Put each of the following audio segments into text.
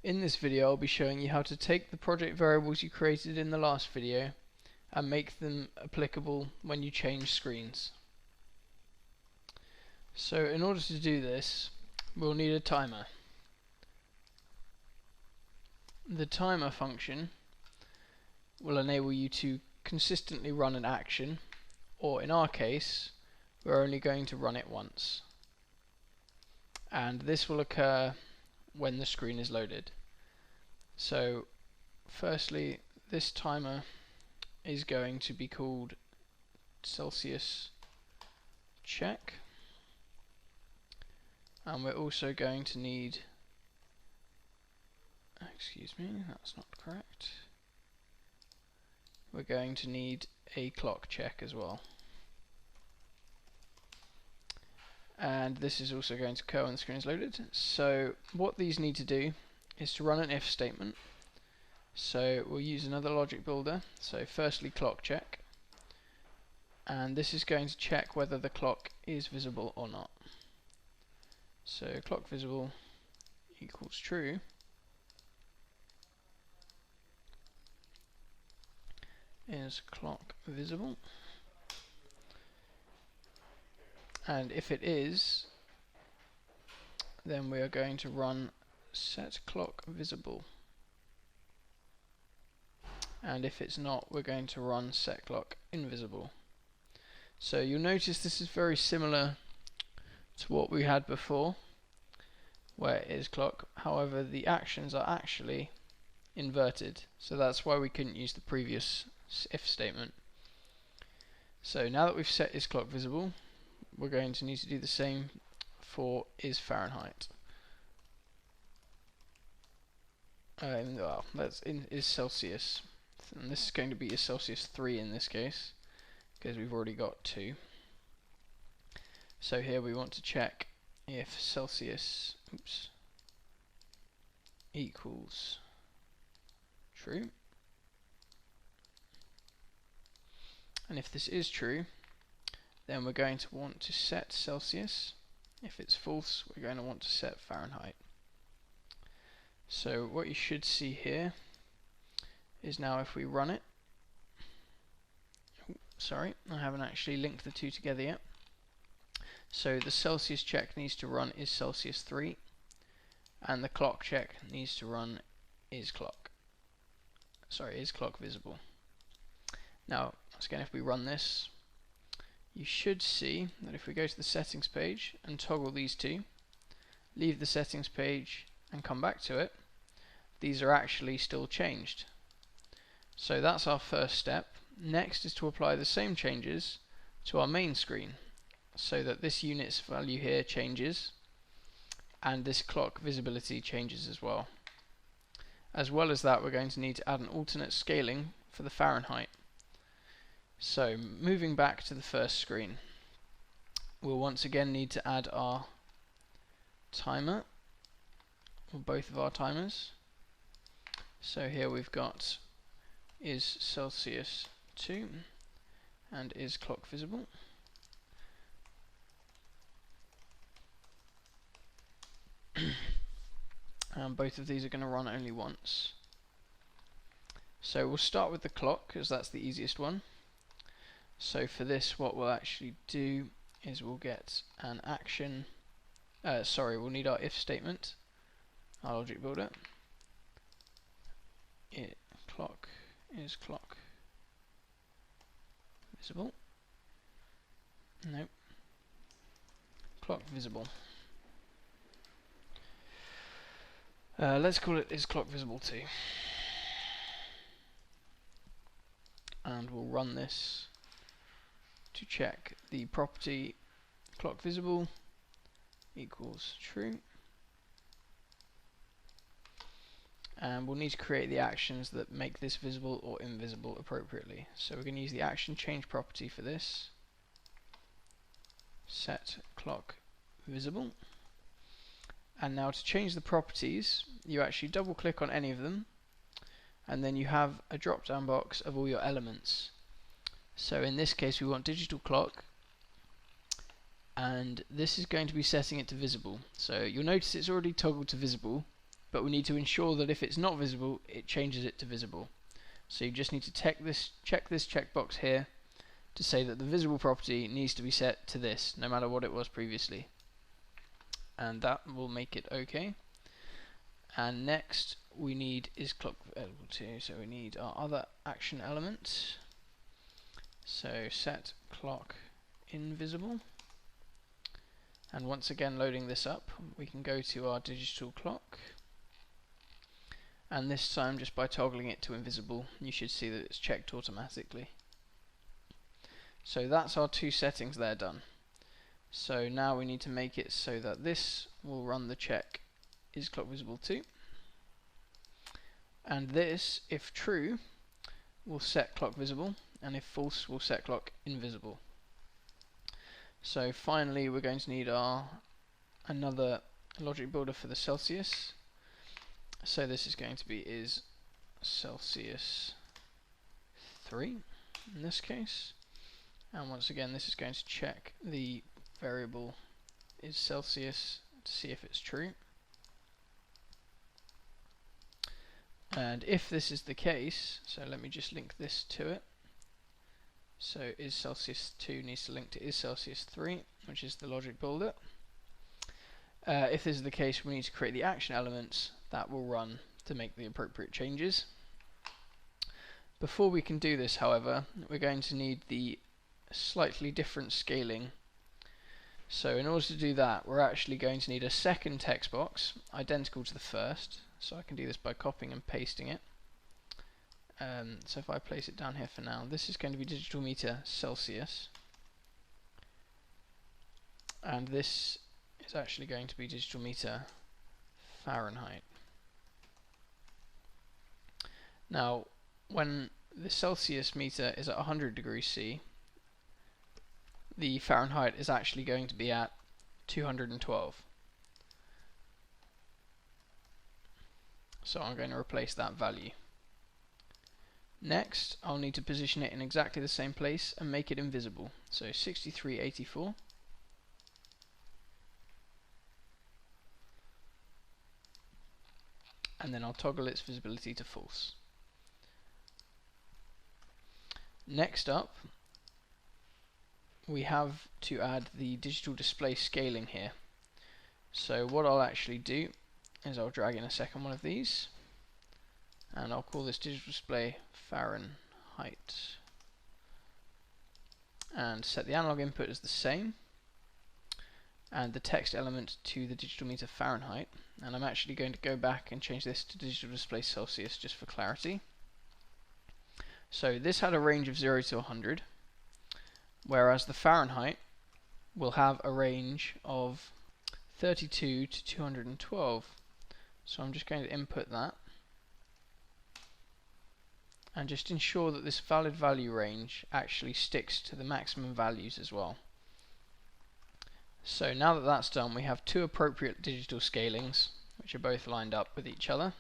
In this video I'll be showing you how to take the project variables you created in the last video and make them applicable when you change screens. So in order to do this, we'll need a timer. The timer function will enable you to consistently run an action, or in our case we're only going to run it once, and this will occur when the screen is loaded. So firstly, this timer is going to be called Celsius check, and we're also going to need, excuse me, that's not correct, we're going to need a clock check as well, and this is also going to occur when the screen is loaded. So what these need to do is to run an if statement. So we'll use another logic builder. So firstly, clock check, and this is going to check whether the clock is visible or not. So clock visible equals true, is clock visible, and if it is, then we are going to run set clock visible, and if it's not, we're going to run set clock invisible. So you'll notice this is very similar to what we had before, where it is clock. However, the actions are actually inverted, so that's why we couldn't use the previous if statement. So now that we've set is clock visible, we're going to need to do the same for is Fahrenheit. Well, is Celsius, and this is going to be is Celsius 3 in this case, because we've already got 2. So here we want to check if Celsius equals true, and if this is true, then we're going to want to set Celsius. If it's false, we're going to want to set Fahrenheit. So what you should see here is now if we run it, sorry, I haven't actually linked the two together yet. So the Celsius check needs to run is Celsius 3, and the clock check needs to run is clock visible. Now, once again, if we run this, you should see that if we go to the settings page and toggle these two, leave the settings page and come back to it, these are actually still changed. So that's our first step. Next is to apply the same changes to our main screen, so that this unit's value here changes and this clock visibility changes as well. As well as that, we're going to need to add an alternate scaling for the Fahrenheit. So moving back to the first screen, we'll once again need to add our timer, or both of our timers. So here we've got is Celsius 2 and is clock visible. And both of these are going to run only once. So we'll start with the clock because that's the easiest one. So for this, what we'll actually do is we'll get an action, we'll need our if statement, our logic builder. Clock is clock visible. Nope. Clock visible. Let's call it is clock visible 2. And we'll run this to check the property clock visible equals true. And we'll need to create the actions that make this visible or invisible appropriately. So we're going to use the action change property for this. Set clock visible. And now to change the properties, you actually double click on any of them, and then you have a drop down box of all your elements. So in this case we want digital clock, and this is going to be setting it to visible. So you'll notice it's already toggled to visible, but we need to ensure that if it's not visible, it changes it to visible. So you just need to check this checkbox here to say that the visible property needs to be set to this, no matter what it was previously. And that will make it okay. And next we need is clock available to, so we need our other action element. So set clock invisible. And once again, loading this up, we can go to our digital clock. And this time, just by toggling it to invisible, you should see that it's checked automatically. So that's our two settings there done. So now we need to make it so that this will run the check is clock visible to. And this, if true, will set clock visible, and if false, will set clock invisible. So finally, we're going to need another logic builder for the Celsius. So this is going to be is Celsius 3 in this case. And once again, this is going to check the variable is Celsius to see if it's true. And if this is the case, so let me just link this to it. So is Celsius 2 needs to link to is Celsius 3, which is the logic builder. If this is the case, we need to create the action elements that will run to make the appropriate changes. Before we can do this, however, we're going to need the slightly different scaling. So in order to do that, we're actually going to need a second text box identical to the first. So I can do this by copying and pasting it. So if I place it down here for now, this is going to be digital meter Celsius, and this is actually going to be digital meter Fahrenheit. Now, when the Celsius meter is at 100 degrees C, the Fahrenheit is actually going to be at 212. So I'm going to replace that value. Next, I'll need to position it in exactly the same place and make it invisible. So 6384. And then I'll toggle its visibility to false. Next up, we have to add the digital display scaling here. So what I'll actually do is I'll drag in a second one of these, and I'll call this digital display Fahrenheit, and set the analog input as the same and the text element to the digital meter Fahrenheit. And I'm actually going to go back and change this to digital display Celsius just for clarity. So this had a range of 0 to 100, whereas the Fahrenheit will have a range of 32 to 212. So I'm just going to input that and just ensure that this valid value range actually sticks to the maximum values as well. So now that that's done, we have two appropriate digital scalings which are both lined up with each other.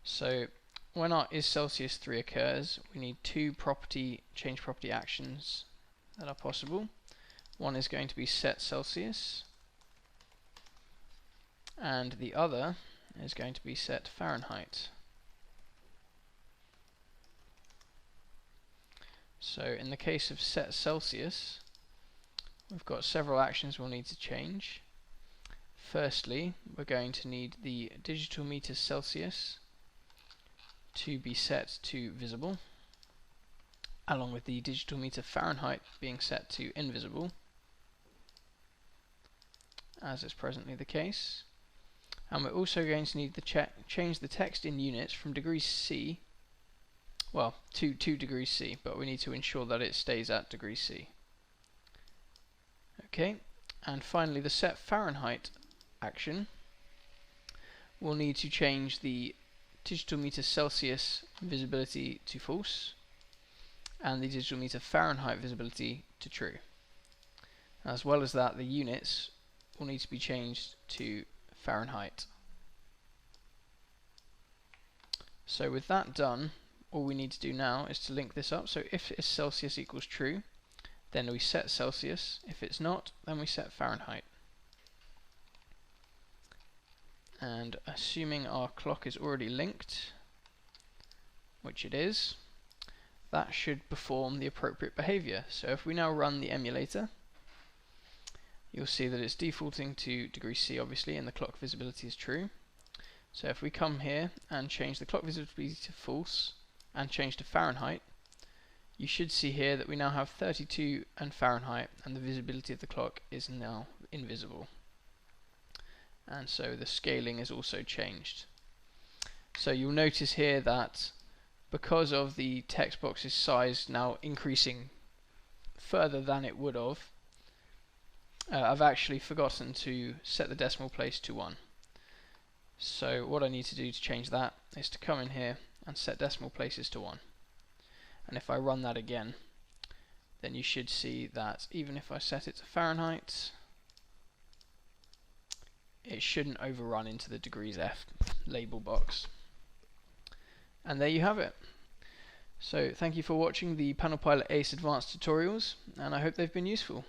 So when our is Celsius 3 occurs, we need two change property actions that are possible. One is going to be set Celsius, and the other is going to be set Fahrenheit. So in the case of set Celsius, we've got several actions we'll need to change. Firstly, we're going to need the digital meter Celsius to be set to visible, along with the digital meter Fahrenheit being set to invisible, as is presently the case. And we're also going to need to change the text in units from degrees C, well, to 2 degrees C, but we need to ensure that it stays at degrees C. Okay, and finally the set Fahrenheit action will need to change the digital meter Celsius visibility to false and the digital meter Fahrenheit visibility to true. As well as that, the units will need to be changed to Fahrenheit. So with that done, all we need to do now is to link this up. So if is Celsius equals true, then we set Celsius. If it's not, then we set Fahrenheit. and assuming our clock is already linked, which it is, that should perform the appropriate behavior. So if we now run the emulator, you'll see that it's defaulting to degree C obviously, and the clock visibility is true. So if we come here and change the clock visibility to false and change to Fahrenheit, you should see here that we now have 32 and Fahrenheit, and the visibility of the clock is now invisible. And so the scaling is also changed. So you'll notice here that because of the text box's size now increasing further than it would have, I've actually forgotten to set the decimal place to 1. So what I need to do to change that is to come in here and set decimal places to 1. And if I run that again, then you should see that even if I set it to Fahrenheit, it shouldn't overrun into the degrees F label box. And there you have it. So thank you for watching the PanelPilotACE advanced tutorials, and I hope they've been useful.